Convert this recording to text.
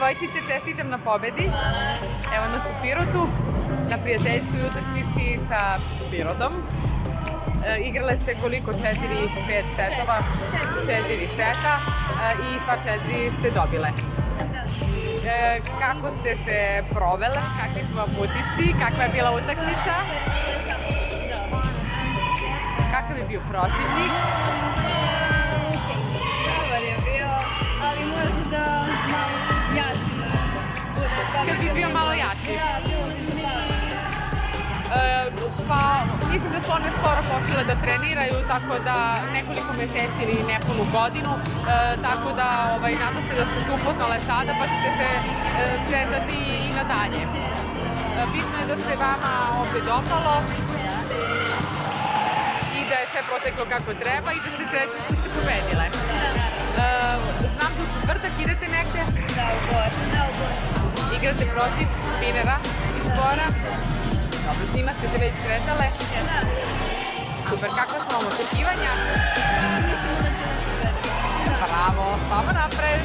devojčice, čestitam na pobedi. Evo nas u Pirotu, na prijateljskoj utakmici sa Pirotom. Igrale ste koliko? 4-5 setova? 4 seta i sva 4 ste dobile. Kako ste se provele? Kakvi su vam utisci? Kakva je bila utakmica? Kakav je bio protivnik? Dobar je bio, ali može da malo jači da bude. Kad bi bio malo jači? Da, bilo bi zabavno. Pa, mislim da su one skoro počele da treniraju, tako da nekoliko meseci ili nepunu godinu, tako da nadam se da ste se upoznale sada, pa ćete se sretati i nadalje. Bitno je da se vama ovde dopalo i da je sve proteklo kako treba i da ste srećni što ste pobedile. Znam da u četvrtak idete negde? Da, u Bor. Igrate protiv Pinera iz Bora? Dobro, s njima ste se već sretale? Super, kakva su vam očekivanja? Mislimo da će da pobedi. Bravo, samo napred!